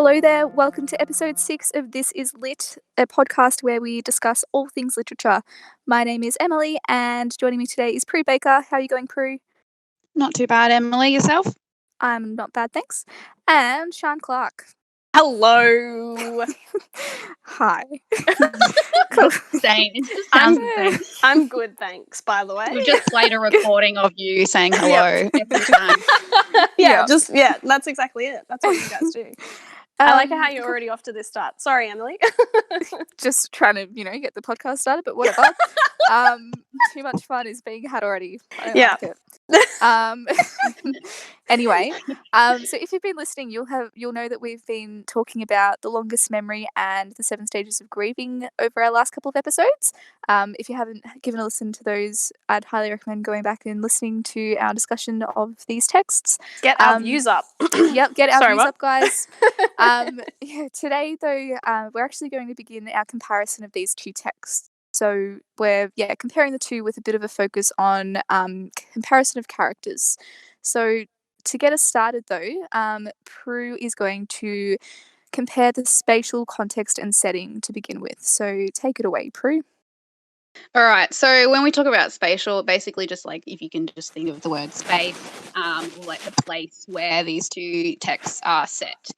Hello there, welcome to episode 6 of This Is Lit, a podcast where we discuss all things literature. My name is Emily, and joining me today is Prue Baker. How are you going, Prue? Not too bad, Emily. Yourself? I'm not bad, thanks. And Sian Clark. Hello. Hi. Same. It just sounds the same. I'm good, thanks, by the way. We've just played a recording of you saying hello every time. Yeah, that's exactly it. That's what you guys do. I like how you're already off to this start. Sorry, Emily. Just trying to, get the podcast started, but whatever. Too much fun is being had already. I like it. Anyway, so if you've been listening, you'll know that we've been talking about The Longest Memory and The 7 Stages of Grieving over our last couple of episodes. If you haven't given a listen to those, I'd highly recommend going back and listening to our discussion of these texts. Get our views up. Yep, get our views up, guys. Today, though, we're actually going to begin our comparison of these two texts. So we're comparing the two with a bit of a focus on comparison of characters. So to get us started, though, Prue is going to compare the spatial context and setting to begin with. So take it away, Prue. All right. So when we talk about spatial, basically just like if you can just think of the word space, or like the place where these two texts are set.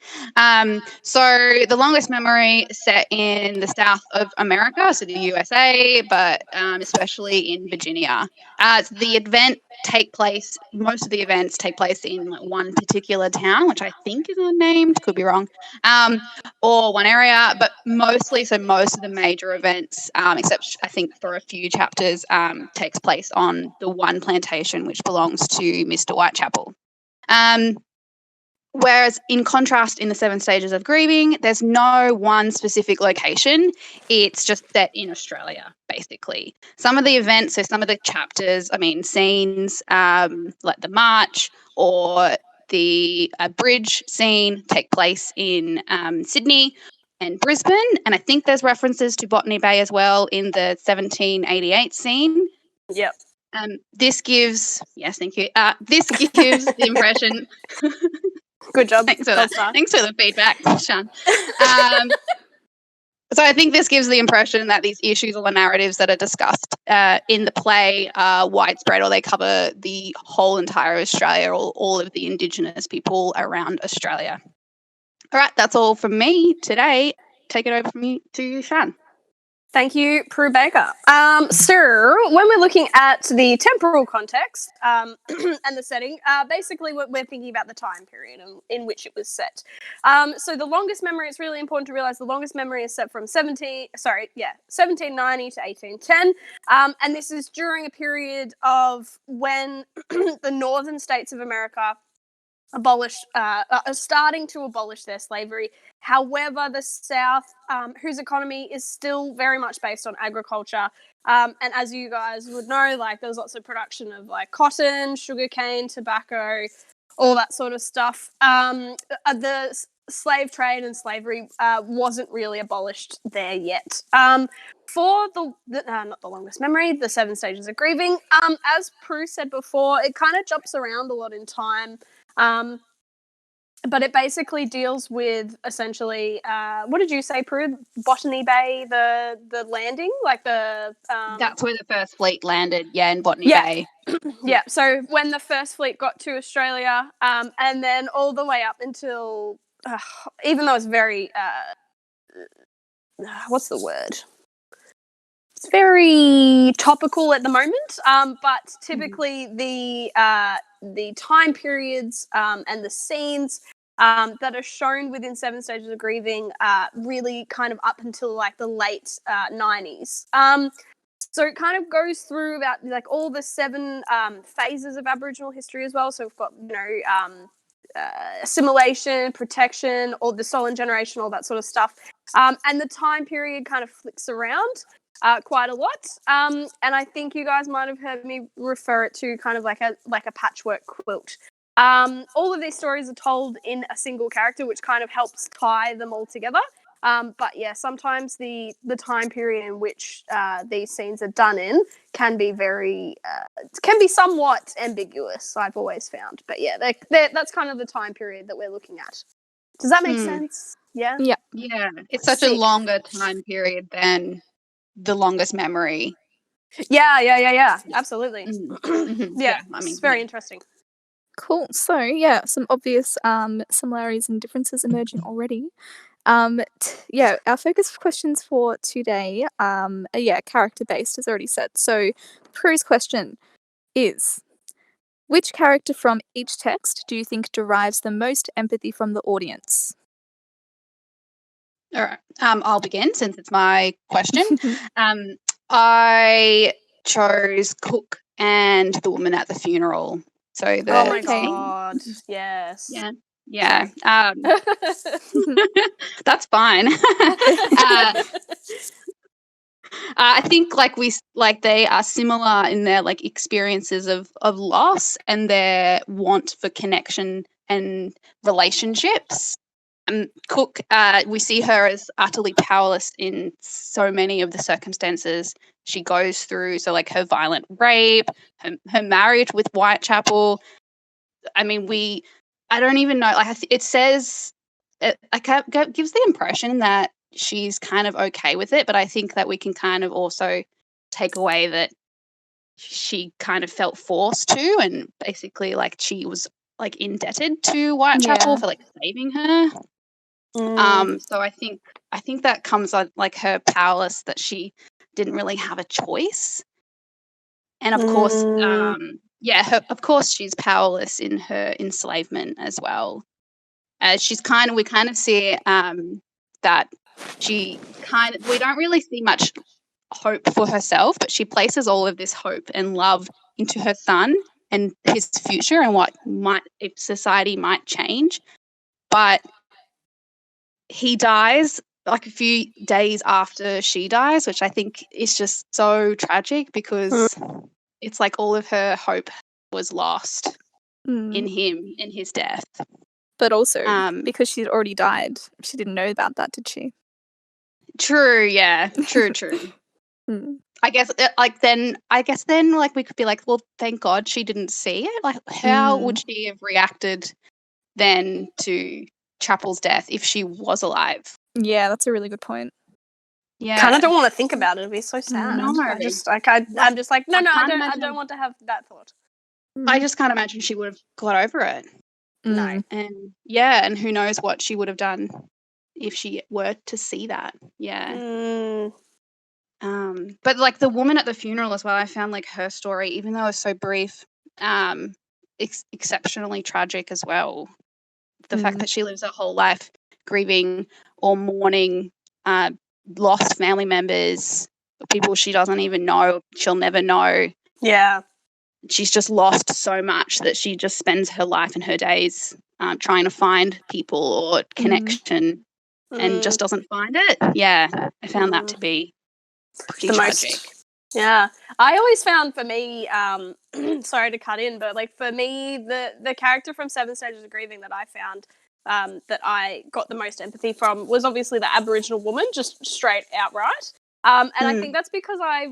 So The Longest Memory is set in the south of America, so the USA, but especially in Virginia. Most of the events take place in like one particular town, which I think is unnamed, could be wrong, or one area, but most of the major events, except I think for a few chapters, takes place on the one plantation which belongs to Mr. Whitechapel. Whereas in contrast, in the 7 Stages of Grieving, there's no one specific location. It's just set in Australia, basically. Some of the events, so some of the chapters, scenes like the march or the bridge scene take place in Sydney and Brisbane. And I think there's references to Botany Bay as well in the 1788 scene. Yep. This gives, yes, thank you. This gives the impression... Good job. Thanks for the feedback, Sian. So I think this gives the impression that these issues or the narratives that are discussed in the play are widespread, or they cover the whole entire Australia, or all of the Indigenous people around Australia. All right, that's all from me today. Take it over from you to Sian. Thank you, Prue Baker. So when we're looking at the temporal context and the setting, basically what we're thinking about the time period in which it was set. So The Longest Memory, it's really important to realise The Longest Memory is set from 1790 to 1810. And this is during a period of when the northern states of America are starting to abolish their slavery. However, the South, whose economy is still very much based on agriculture, and as you guys would know, like there's lots of production of like cotton, sugarcane, tobacco, all that sort of stuff. The slave trade and slavery wasn't really abolished there yet. For not The Longest Memory, The 7 Stages of Grieving, as Prue said before, it kind of jumps around a lot in time. But it basically deals with essentially, what did you say, Prue? Botany Bay, the landing, like the... That's where the first fleet landed, in Botany Bay. Yeah, so when the first fleet got to Australia, and then all the way up until, even though it's very, what's the word? It's very topical at the moment, but typically the time periods and the scenes that are shown within 7 Stages of Grieving really kind of up until like the late 90s. So it kind of goes through about like all the 7 phases of Aboriginal history as well. So we've got, assimilation, protection, or the stolen generation, all that sort of stuff. And the time period kind of flicks around quite a lot. And I think you guys might have heard me refer it to kind of like a patchwork quilt. All of these stories are told in a single character, which kind of helps tie them all together. But yeah, sometimes the time period in which these scenes are done in can be somewhat ambiguous, I've always found. But yeah, that's kind of the time period that we're looking at Does that make sense? Yeah. Yeah. Yeah. It's such a Sick. longer time period than the longest memory. Yeah. Absolutely. Yeah, I it's mean, very interesting. Cool. So yeah, some obvious similarities and differences emerging already. Our focus questions for today, are character based, as already said. So, Prue's question is: which character from each text do you think derives the most empathy from the audience? All right. I'll begin since it's my question. I chose Cook and the woman at the funeral. So Oh my Okay. god. Yes. yeah. Sorry. That's fine. I think they are similar in their like experiences of loss and their want for connection and relationships. Cook, we see her as utterly powerless in so many of the circumstances she goes through. So, like her violent rape, her marriage with Whitechapel. I mean, I don't even know. Like, it says, gives the impression that she's kind of okay with it, but I think that we can kind of also take away that she kind of felt forced to, and basically, like, she was like indebted to Whitechapel for like saving her. So I think that comes on like her powerless, that she didn't really have a choice. And of course, of course she's powerless in her enslavement as well. We kind of see that we don't really see much hope for herself, but she places all of this hope and love into her son and his future and if society might change. But he dies like a few days after she dies, which I think is just so tragic because it's like all of her hope was lost in him, in his death. But also, because she'd already died, she didn't know about that, did she? True, yeah. True. I guess then like we could be like, well, thank God she didn't see it. Like, how would she have reacted then to Chapel's death if she was alive? Yeah, that's a really good point. Yeah. Kind of don't want to think about it. It'd be so sad. No. I'm just like, no, I don't want to have that thought. I just can't imagine she would have got over it. No. And who knows what she would have done if she were to see that. Yeah. But like the woman at the funeral as well, I found like her story, even though it was so brief, exceptionally tragic as well. The fact that she lives her whole life grieving or mourning lost family members, people she doesn't even know, she'll never know. Yeah. She's just lost so much that she just spends her life and her days trying to find people or connection and just doesn't find it. Yeah, I found that to be pretty tragic. Yeah. I always found, for me, sorry to cut in, but like for me, the character from Seven Stages of Grieving that I found that I got the most empathy from was obviously the Aboriginal woman, just straight outright. And I think that's because I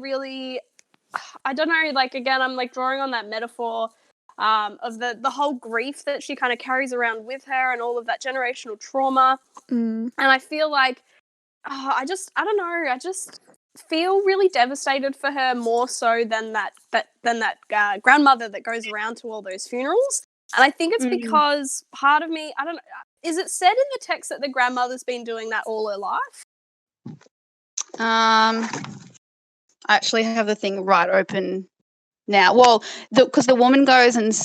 don't know, like, again, I'm like drawing on that metaphor of the whole grief that she kind of carries around with her and all of that generational trauma. And I feel like, I don't know, I just feel really devastated for her, more so than that grandmother that goes around to all those funerals. And I think it's because part of me, I don't know, is it said in the text that the grandmother's been doing that all her life? I actually have the thing right open now. Well, because the woman goes and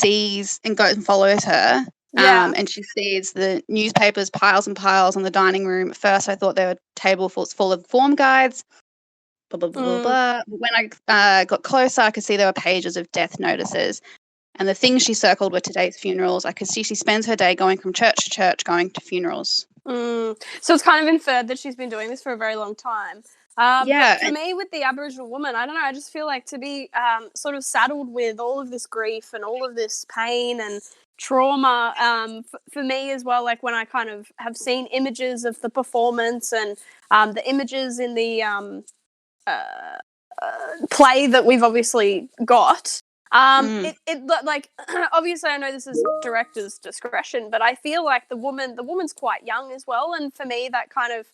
follows her. And she sees the newspapers, piles and piles on the dining room. At first, I thought they were tables full of form guides. Blah blah blah blah. When I got closer, I could see there were pages of death notices. And the things she circled were today's funerals. I could see she spends her day going from church to church, going to funerals. So it's kind of inferred that she's been doing this for a very long time. But for me, with the Aboriginal woman, I don't know, I just feel like to be sort of saddled with all of this grief and all of this pain and trauma, for me as well, like when I kind of have seen images of the performance and the images in the play that we've obviously got, Like obviously I know this is director's discretion, but I feel like the woman's quite young as well, and for me that kind of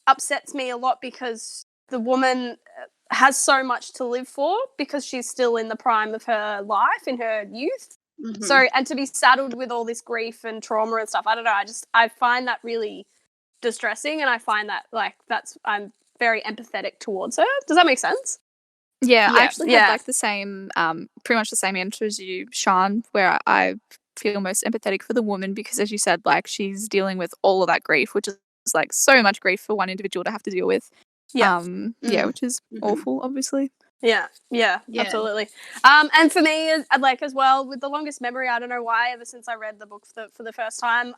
upsets me a lot because the woman has so much to live for because she's still in the prime of her life, in her youth. Mm-hmm. So, and to be saddled with all this grief and trauma and stuff, I don't know. I find that really distressing, and I find that I'm very empathetic towards her. Does that make sense? Yeah, I actually had like the same, pretty much the same answer as you, Sean, where I feel most empathetic for the woman because, as you said, like she's dealing with all of that grief, which is like so much grief for one individual to have to deal with. Yeah, which is awful, obviously. Yeah, absolutely. And for me, like as well, with The Longest Memory, I don't know why, ever since I read the book for the first time,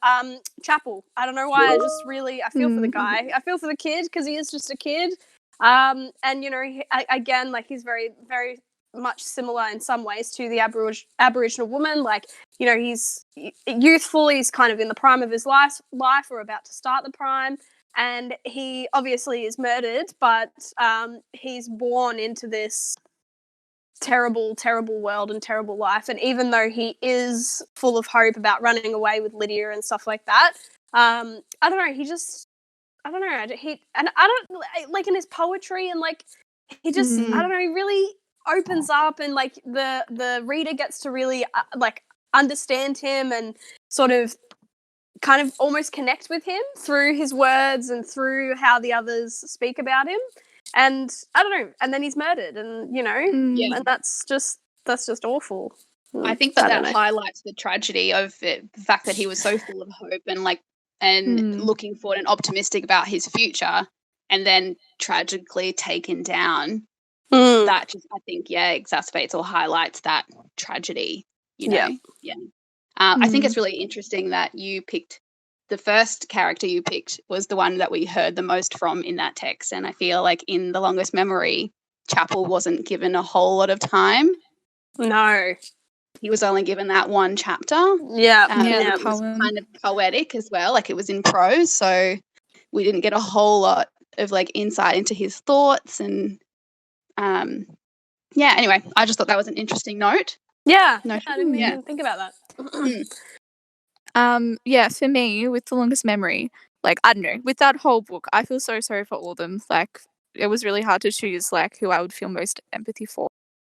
Chapel. I don't know why, I just really, I feel for the guy. I feel for the kid because he is just a kid. And, you know, again, like he's very, very much similar in some ways to the Aboriginal woman. Like, you know, he's youthful, he's kind of in the prime of his life or about to start the prime. And he obviously is murdered, but he's born into this terrible, terrible world and terrible life. And even though he is full of hope about running away with Lydia and stuff like that, I don't know. I don't know. I don't like in his poetry and like he just I don't know. He really opens up and like the reader gets to really like understand him and sort of kind of almost connect with him through his words and through how the others speak about him. And I don't know. And then he's murdered, and you know, and that's just awful. I think that highlights the tragedy of it, the fact that he was so full of hope and looking forward and optimistic about his future, and then tragically taken down. That just, I think, exacerbates or highlights that tragedy. You know, I think it's really interesting that you picked the first character you picked was the one that we heard the most from in that text, and I feel like in The Longest Memory, Chapel wasn't given a whole lot of time. No. He was only given that one chapter. It was kind of poetic as well, like it was in prose, so we didn't get a whole lot of like insight into his thoughts and anyway, I just thought that was an interesting note. I didn't even think about that. For me, with The Longest Memory, like, I don't know, with that whole book, I feel so sorry for all of them. Like, it was really hard to choose, like, who I would feel most empathy for.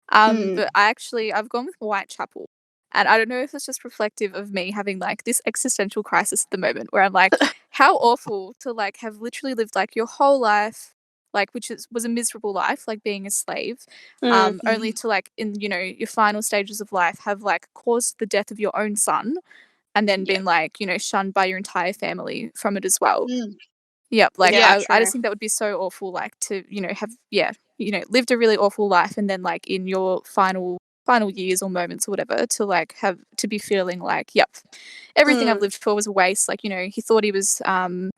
But I've gone with Whitechapel. And I don't know if it's just reflective of me having, like, this existential crisis at the moment where I'm like, how awful to, like, have literally lived, like, your whole life, like, which was a miserable life, like, being a slave, only to, like, in, you know, your final stages of life have, like, caused the death of your own son and then been, like, you know, shunned by your entire family from it as well. Yep, like, I just think that would be so awful, like, to, you know, have, lived a really awful life and then, like, in your final years or moments or whatever to, like, have to be feeling like, yep, everything I've lived for was a waste. Like, you know, he thought he was going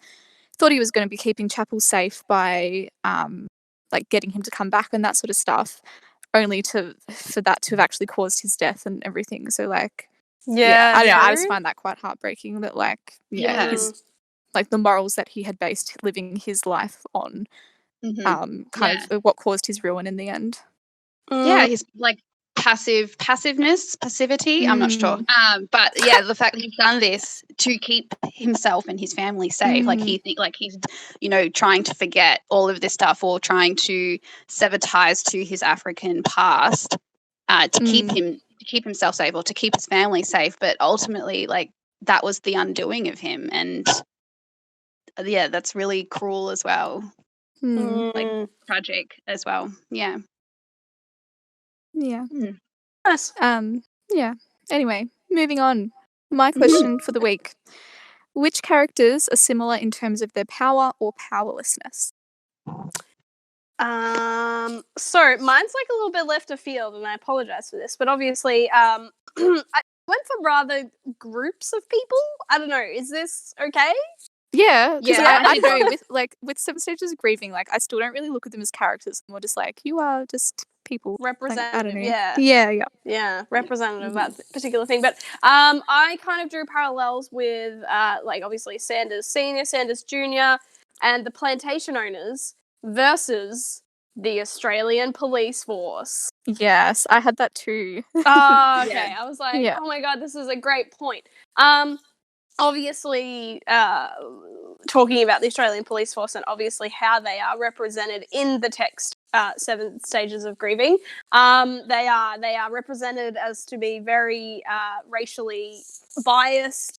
to be keeping Chapel safe by, like, getting him to come back and that sort of stuff, only for that to have actually caused his death and everything. So, like, I don't know, I just find that quite heartbreaking that, like, his, like, the morals that he had based living his life on, kind of what caused his ruin in the end. His, like, passivity, I'm not sure. But yeah, the fact that he's done this to keep himself and his family safe, like he's, you know, trying to forget all of this stuff or trying to sever ties to his African past to keep himself safe or to keep his family safe. But ultimately, like, that was the undoing of him, and that's really cruel as well. Like, tragic as well. Yeah. Yes. Anyway, moving on. My question for the week. Which characters are similar in terms of their power or powerlessness? So mine's like a little bit left of field, and I apologize for this, but obviously, I went for rather groups of people. I don't know. Is this okay? Yeah, because I know with 7 Stages of Grieving, like, I still don't really look at them as characters. I'm more just like, you are just people. Representative, like, I don't know. Yeah, representative of that particular thing. But I kind of drew parallels with like, obviously, Sanders Senior, Sanders Junior, and the plantation owners versus the Australian police force. Yes, I had that too. Oh, okay. Yeah. I was like, Yeah. oh my god, this is a great point. Obviously, talking about the Australian police force and obviously how they are represented in the text, Seven Stages of Grieving. They are represented as to be very racially biased.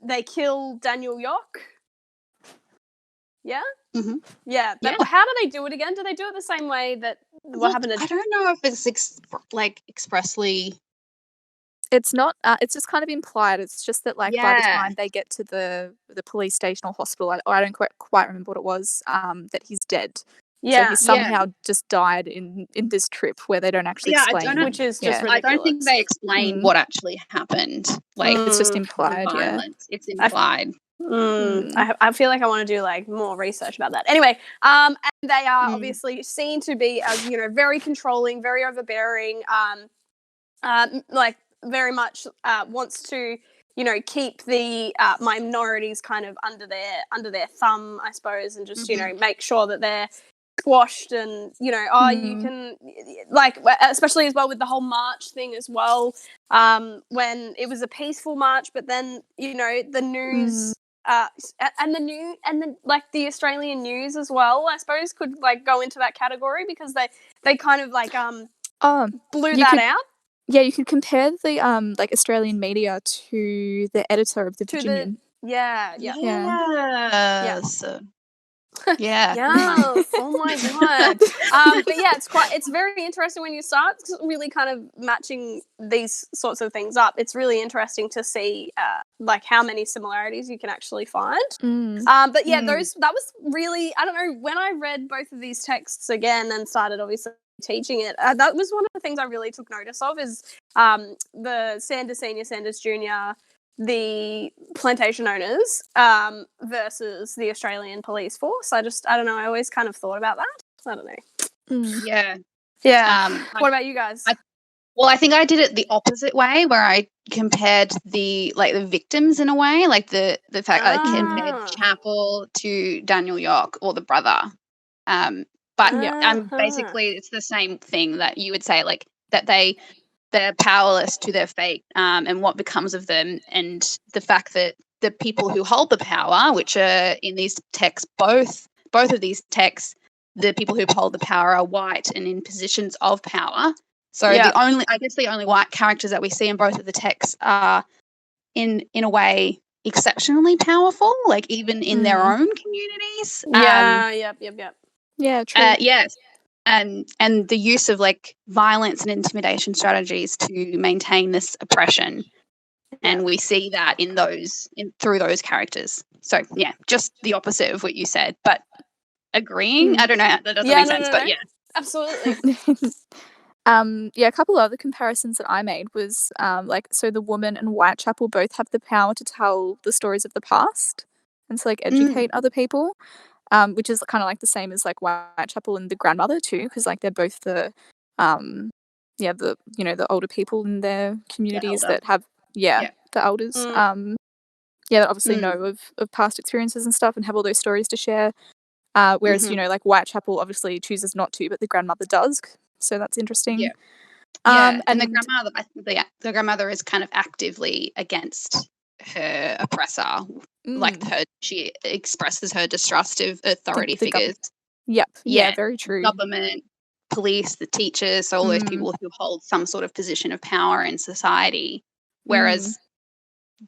They kill Daniel Yock. Yeah. Mhm. Yeah. Yeah. How do they do it again? Do they do it the same way that what happened to? I don't know if it's expressly. It's not. It's just kind of implied. It's just that, like, by the Yeah. time they get to the police station or hospital, I don't quite remember what it was. That he's dead. So Yeah. he somehow just died in this trip where they don't actually Yeah, I explain. don't know. Which is just Yeah. ridiculous. I don't think they explain what actually happened. Like It's just Mm. implied. the Yeah. violence. It's implied. I feel like I want to do like more research about that. Anyway, and they are obviously seen to be as, you know, very controlling, very overbearing, like very much wants to, you know, keep the minorities kind of under their thumb, I suppose, and just, you know, make sure that they're squashed and, you know, you can, like, especially as well with the whole march thing as well, when it was a peaceful march, but then, you know, the news and then like the Australian news as well, I suppose, could like go into that category because they kind of like blew that out. Yeah, you could compare the like Australian media to the editor of the Virginian. Yeah. Yes. Yeah. Yes. Oh my god. But yeah, it's very interesting when you start really kind of matching these sorts of things up. It's really interesting to see like how many similarities you can actually find. But yeah, that was really, I don't know, when I read both of these texts again and started obviously teaching it, that was one of the things I really took notice of is the Sanders Senior, Sanders Junior, the plantation owners versus the Australian police force. I don't know, I always kind of thought about that. I don't know. Yeah. What about you guys? I think I did it the opposite way, where I compared the victims in a way, like the fact I compared Chapel to Daniel York, or the brother. But basically it's the same thing that you would say, like that they're powerless to their fate, and what becomes of them, and the fact that the people who hold the power, which are in these texts, both of these texts, the people who hold the power are white and in positions of power. So the only white characters that we see in both of the texts are in a way exceptionally powerful, like even in their own communities. Yep. Yeah, true. Yes. And the use of like violence and intimidation strategies to maintain this oppression. And we see that through those characters. So yeah, just the opposite of what you said, but agreeing. I don't know, that doesn't make sense, but yeah. Absolutely. A couple other comparisons that I made was so the woman and Whitechapel both have the power to tell the stories of the past and to like educate other people, which is kind of like the same as like Whitechapel and the grandmother too, because like they're both the the older people in their communities that have the elders that obviously know of past experiences and stuff and have all those stories to share. Whereas, you know, like Whitechapel obviously chooses not to, but the grandmother does. So that's interesting. Yeah. And the grandmother is kind of actively against her oppressor. Like she expresses her distrust of authority figures. Yep. Yeah, very true. Government, police, the teachers, so all those people who hold some sort of position of power in society. Whereas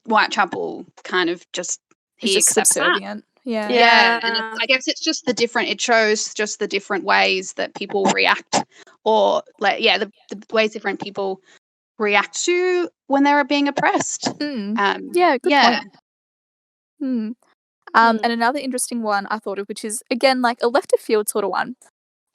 Whitechapel kind of just accepts subservient. That. Yeah. And I guess it's just it shows just the different ways that people react, or like, the ways different people react to when they're being oppressed. Good point. And another interesting one I thought of, which is again like a left of field sort of one.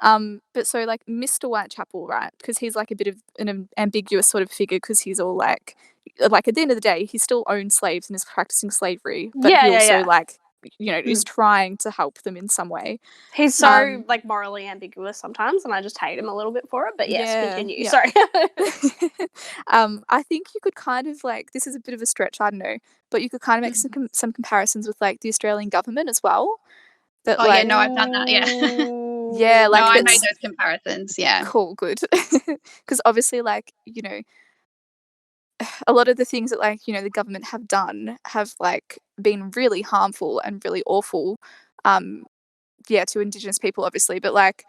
But so like Mr. Whitechapel, right? Because he's like a bit of an ambiguous sort of figure, because he's all like at the end of the day, he still owns slaves and is practicing slavery, but he also like, you know, is trying to help them in some way. He's so like morally ambiguous sometimes, and I just hate him a little bit for it. But yes, continue. Sorry. I think you could kind of like, this is a bit of a stretch, I don't know, but you could kind of make some comparisons with like the Australian government as well. I've done that. Yeah. Yeah, No, like I that's made those comparisons. Yeah. cool, good. Because obviously, like, you know, a lot of the things that, like, you know, the government have done have, like, been really harmful and really awful, um, yeah, to Indigenous people, obviously, but, like,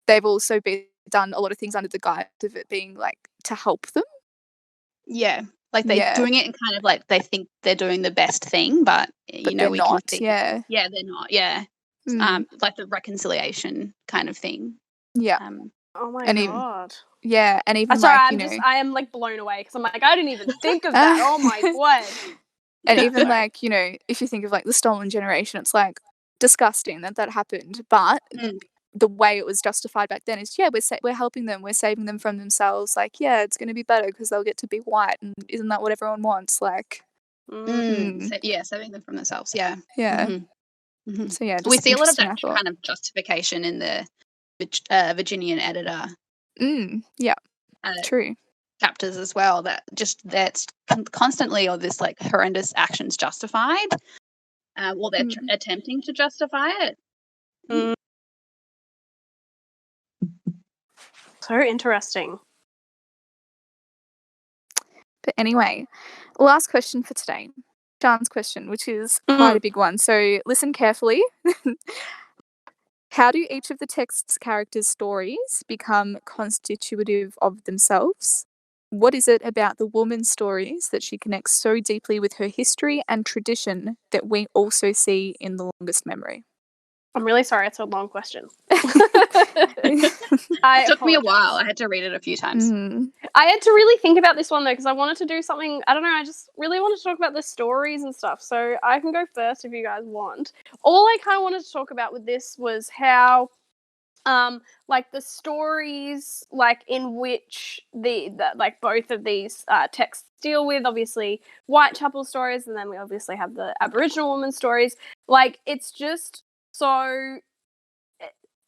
they've also been done a lot of things under the guise of it being, like, to help them. Yeah. Like they're Yeah, doing it and kind of like they think they're doing the best thing, but but they're we can not. see Yeah. yeah, they're not. Yeah. Mm, Like the reconciliation kind of thing. yeah, Um Oh my and even god. yeah, and even, Sorry, like, you know I am like blown away because I'm like, I didn't even think of that. Oh my word. and Yeah, even, sorry. like, you know, if you think of, like, the stolen generation, it's, like, disgusting that that happened, but mm, the way it was justified back then is, yeah, we're helping them, we're saving them from themselves, like, yeah, it's gonna be better because 'cause they'll get to be white, and isn't that what everyone wants? Like, hmm, yeah, saving them from themselves. Yeah. yeah. Mhm. Mhm. So, yeah, We just see a lot of interesting, that I thought. kind of justification in the Virginian editor Yeah, uh, true. chapters as well. That's constantly all this like horrendous actions justified. Well, they're Mm. attempting to justify it. Mm, so interesting. But anyway, last question for today. Sean's question, which is quite Mm. a big one, so listen carefully. How do each of the text's characters' stories become constitutive of themselves? What is it about the woman's stories that she connects so deeply with her history and tradition that we also see in the longest memory? I'm really sorry, it's a long question. It I took me a while. apologize. I had to read it a few times. Mm, I had to really think about this one though because I wanted to do something. I don't know. I just really wanted to talk about the stories and stuff. So I can go first if you guys want. All I kind of wanted to talk about with this was how, like the stories, like in which the like both of these texts deal with. Obviously, Whitechapel stories, and then we obviously have the Aboriginal woman stories. Like it's just so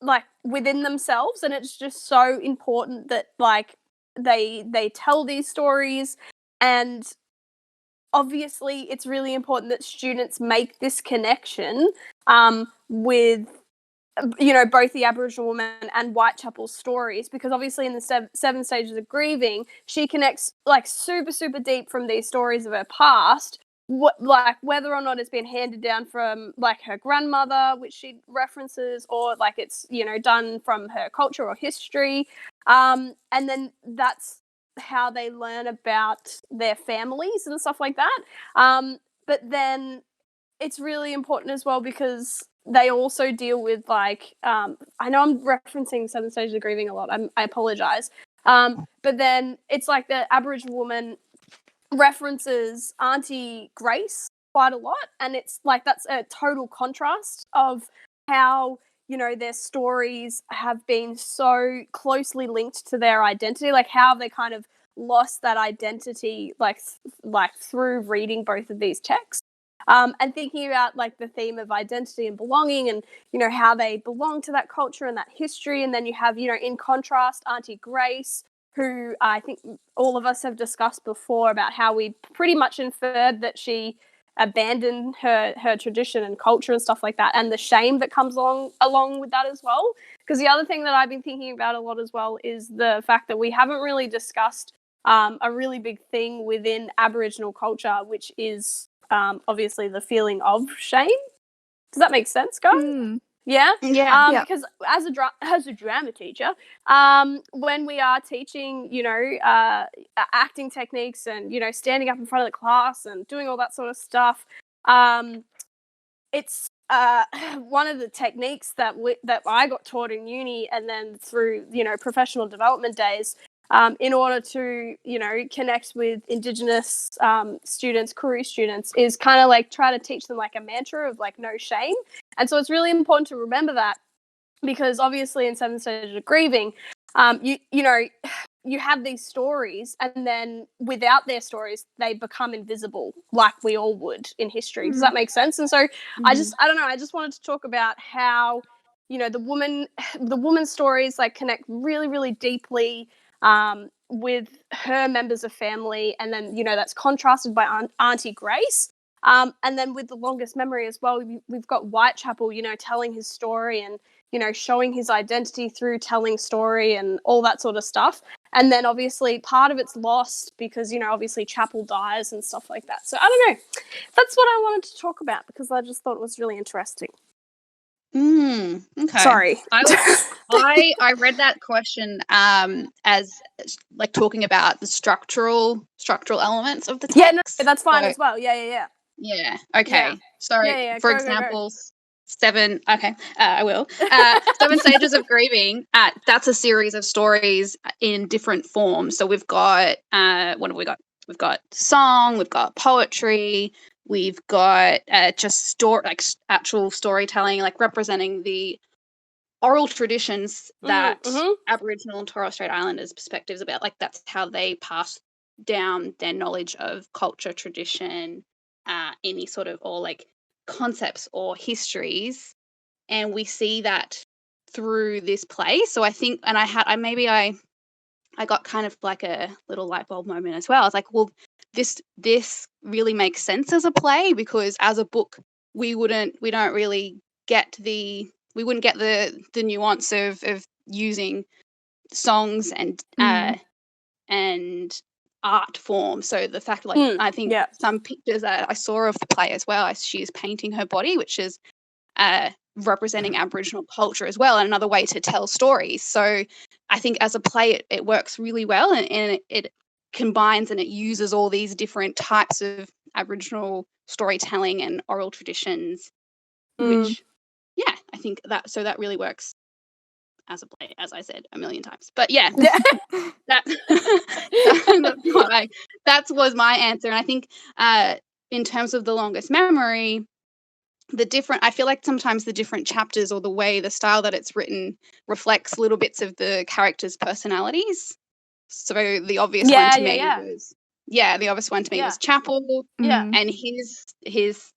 like within themselves, and it's just so important that like they tell these stories, and obviously it's really important that students make this connection with both the Aboriginal woman and Whitechapel's stories, because obviously in the seven stages of grieving, she connects like super, super deep from these stories of her past, like whether or not it's been handed down from like her grandmother, which she references, or like it's, done from her culture or history. And then that's how they learn about their families and stuff like that. But then it's really important as well because they also deal with like I know I'm referencing Seven Stages of Grieving a lot. I apologize. But then it's like the Aboriginal woman references Auntie Grace quite a lot, and it's like that's a total contrast of how their stories have been so closely linked to their identity, like how they kind of lost that identity like through reading both of these texts. And thinking about like the theme of identity and belonging, and how they belong to that culture and that history. And then you have in contrast Auntie Grace, who I think all of us have discussed before about how we pretty much inferred that she abandoned her tradition and culture and stuff like that, and the shame that comes along with that as well. Because the other thing that I've been thinking about a lot as well is the fact that we haven't really discussed a really big thing within Aboriginal culture, which is obviously the feeling of shame. Does that make sense, guys? mm, Yeah. Yeah. yeah. Because as a drama teacher, when we are teaching, acting techniques and standing up in front of the class and doing all that sort of stuff, it's one of the techniques that I got taught in uni, and then through professional development days, in order to connect with Indigenous students, Koori students, is kind of like try to teach them like a mantra of like no shame. And so it's really important to remember that, because obviously in Seven Stages of Grieving, you have these stories, and then without their stories, they become invisible, like we all would in history. Does that make sense? And so I don't know. I just wanted to talk about how the woman's stories like connect really, really deeply with her members of family, and then that's contrasted by Auntie Grace. And then with the longest memory as well, we've got Whitechapel, telling his story and, showing his identity through telling story and all that sort of stuff. And then obviously part of it's lost because, obviously Chapel dies and stuff like that. So I don't know. That's what I wanted to talk about because I just thought it was really interesting. Okay. Sorry. I read that question as like talking about the structural elements of the text. Yeah, no, that's fine as well. Yeah. Yeah. Okay. Yeah. So, Yeah, for go. example, 7. Okay, I will. 7 Stages of Grieving. That's a series of stories in different forms. So we've got what have we got? We've got song. We've got poetry. We've got just actual storytelling, like representing the oral traditions that Aboriginal and Torres Strait Islanders perspectives about. Like that's how they pass down their knowledge of culture, tradition, any sort of or like concepts or histories, and we see that through this play. So I think, and I got kind of like a little light bulb moment as well. I was like, well, this really makes sense as a play because as a book we wouldn't get the nuance of using songs and art form. So the fact, like, I think some pictures that I saw of the play as well, she's painting her body, which is representing Aboriginal culture as well, and another way to tell stories. So I think as a play, it works really well, and it combines and it uses all these different types of Aboriginal storytelling and oral traditions, which, I think that really works as a play, as I said a million times. But that was my answer. And I think in terms of the longest memory, I feel like sometimes the different chapters or the way, the style that it's written reflects little bits of the characters' personalities. So the obvious one to me was Chapel. And his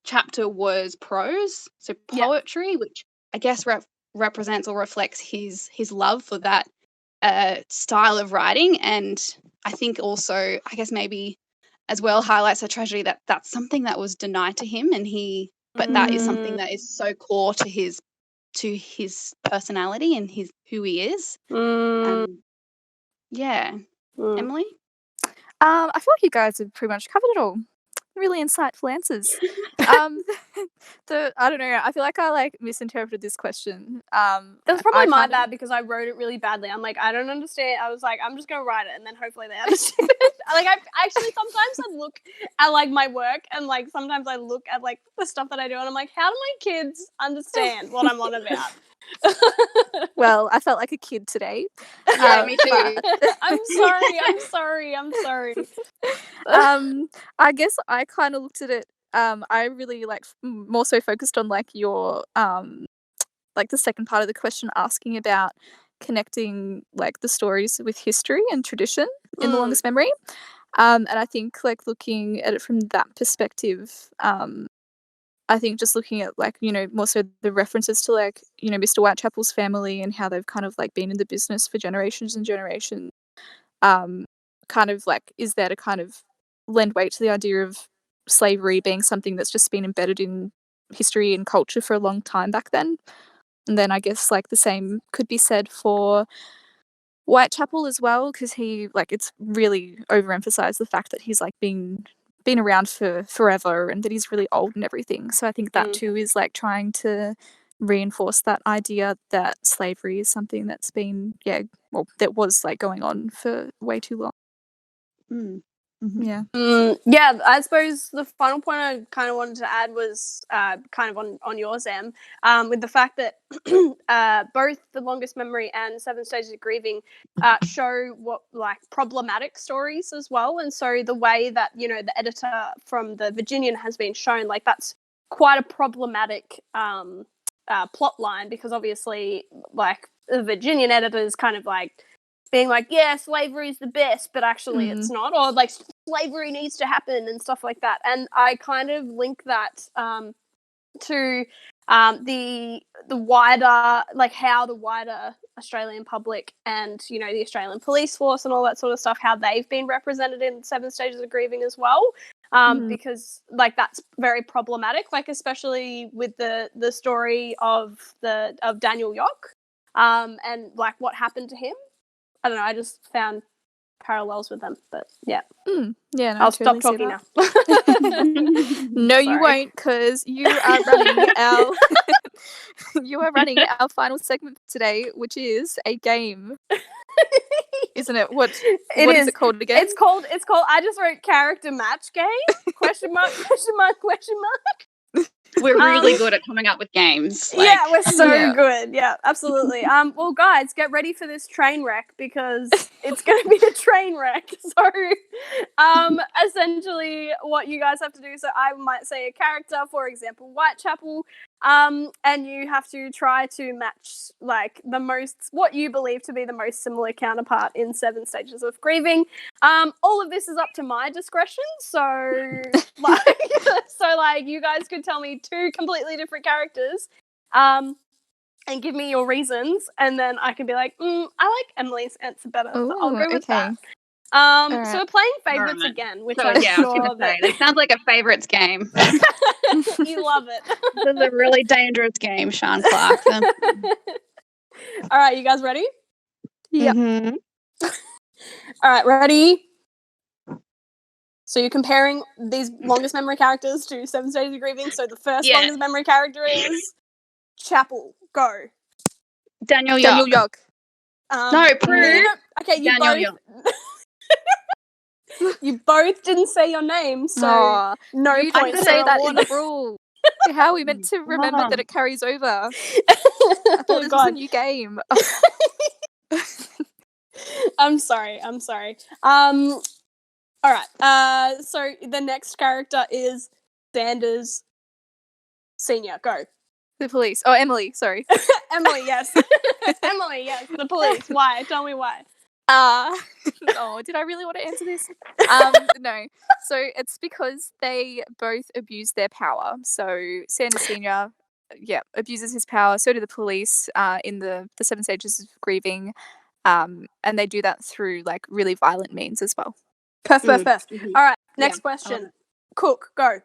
chapter was prose, so poetry, which I guess represents or reflects his love for that style of writing. And I think also, I guess maybe as well highlights a tragedy that's something that was denied to him, and but that is something that is so core to his personality and who he is. Emily? I feel like you guys have pretty much covered it all. Really insightful answers. I don't know. I feel like I misinterpreted this question. That was probably my bad because I wrote it really badly. I'm like, I don't understand. I was like, I'm just gonna write it and then hopefully they understand it. Like, I actually sometimes I look at like my work and like sometimes I look at like the stuff that I do and I'm like, how do my kids understand what I'm on about? Well, I felt like a kid today. Yeah, me too. I'm sorry. I guess I kind of looked at it. I really more so focused on like your like the second part of the question, asking about connecting like the stories with history and tradition in the longest memory. And I think like looking at it from that perspective, I think just looking at like, more so the references to like, Mr. Whitechapel's family and how they've kind of like been in the business for generations and generations, kind of like is there to kind of lend weight to the idea of slavery being something that's just been embedded in history and culture for a long time back then. And then I guess like the same could be said for Whitechapel as well, because he it's really overemphasized the fact that he's like been around for forever and that he's really old and everything. So I think that too is like trying to reinforce that idea that slavery is something that's been that was like going on for way too long. I suppose the final point I kind of wanted to add was kind of on yours, Em, with the fact that both The Longest Memory and 7 Stages of Grieving show what like problematic stories as well. And so the way that, the editor from the Virginian has been shown, like that's quite a problematic plot line, because obviously like the Virginian editor is kind of like being like, yeah, slavery is the best, but actually it's not, or like slavery needs to happen and stuff like that. And I kind of link that to the wider, like how the wider Australian public and, the Australian police force and all that sort of stuff, how they've been represented in 7 Stages of Grieving as well. because like that's very problematic, like especially with the story of Daniel Yock, and like what happened to him. I don't know. I just found parallels with them, but yeah. Yeah, no, I'll totally stop talking now. No, you Sorry. won't, because you are running our you are running our final segment today, which is a game. Isn't it? What is it called again? It's called I just wrote character match game? Question mark, question mark, question mark. We're really good at coming up with games. Like, yeah, we're so good. Yeah, absolutely. Well, guys, get ready for this train wreck because it's going to be a train wreck. So, essentially, what you guys have to do. So, I might say a character, for example, Whitechapel, and you have to try to match like what you believe to be the most similar counterpart in 7 Stages of Grieving. All of this is up to my discretion. So, like, you guys could tell me 2 completely different characters, and give me your reasons, and then I can be like, I like Emily's answer better, so I'll go with that. Right. So we're playing favourites again, which so, I'm yeah, sure I was going to say, it sounds like a favourites game. you love it. This is a really dangerous game, Sean Clark. All right, you guys ready? Yep. Mm-hmm. All right, ready? So you're comparing these longest memory characters to 7 Stages of Grieving. So the first longest memory character is Chapel. Go. Daniel Yock. No, Prue. Okay, you Daniel both. You both didn't say your name, so no you points. didn't say that in the rule. How are we meant to remember that it carries over? I thought this was a new game. I'm sorry. All right. So the next character is Sanders Senior. Go. The police. Oh, Emily. Sorry. Emily. Yes. Emily. Yes. The police. Why? Tell me why. Oh, did I really want to answer this? No. So it's because they both abuse their power. So Sanders Senior, abuses his power. So do the police in the 7 Stages of Grieving. And they do that through like really violent means as well. Perf. Mm-hmm. All right, next question. Cook, go.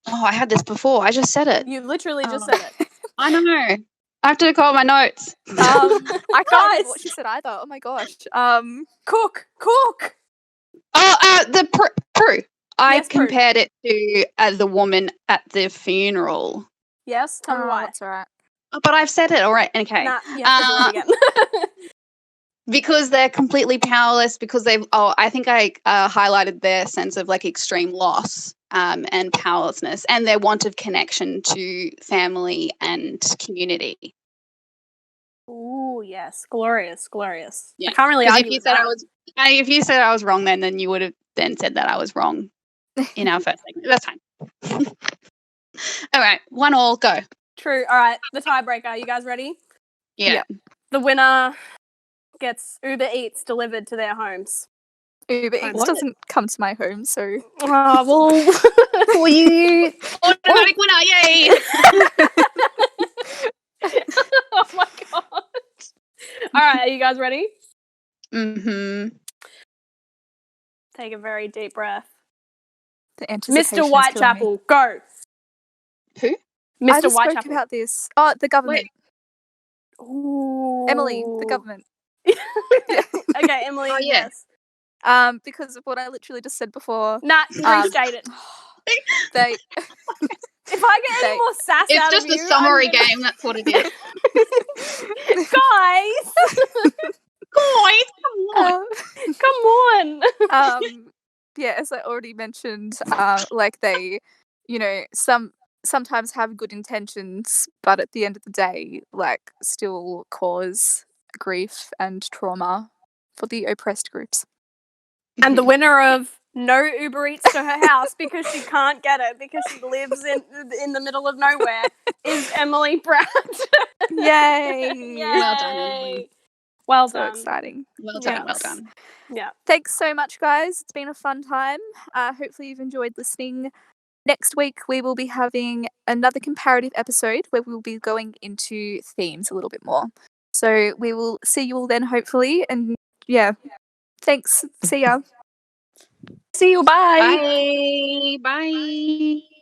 Oh, I had this before. I just said it. You literally just said it. I know. I have to call my notes. I can't remember what she said either. Oh my gosh. Cook. Oh, the Prue. I Yes, compared it to the woman at the funeral. Yes, tell me why. That's all right. Oh, but I've said it. All right. Okay. Nah, you have to do it again. Because they're completely powerless. Because I think I highlighted their sense of like extreme loss and powerlessness, and their want of connection to family and community. Ooh, yes, glorious. Yeah. I can't really argue with that. If you said I was wrong, then you would have then said that I was wrong in our first segment. That's fine. All right, 1-1, go. True. All right, the tiebreaker. You guys ready? Yeah. The winner gets Uber Eats delivered to their homes. Uber Eats doesn't come to my home, so. Oh, well, will you? Automatic winner, yay! Oh my god! All right, are you guys ready? Mm-hmm. Take a very deep breath. Mr. Whitechapel, go. Who? Mr. I just Whitechapel. spoke about this. Oh, the government. Wait. Ooh. Emily, the government. Okay, Emily. Oh, yeah. Yes. Because of what I literally just said before. Nah, restate it. They. If I get any more sass out of you, it's just a summary game. That's what it is. Guys, come on. Yeah, as I already mentioned, like they, sometimes have good intentions, but at the end of the day, like still cause grief and trauma for the oppressed groups. And the winner of no Uber Eats to her house because she can't get it because she lives in the middle of nowhere is Emily Brown. Yay! Yay! Well done, Emily. Well So done. exciting. Well done. Yeah. Thanks so much, guys. It's been a fun time. Hopefully you've enjoyed listening. Next week, we will be having another comparative episode where we'll be going into themes a little bit more. So we will see you all then, hopefully. And yeah, thanks. See ya. See you. Bye. Bye. Bye.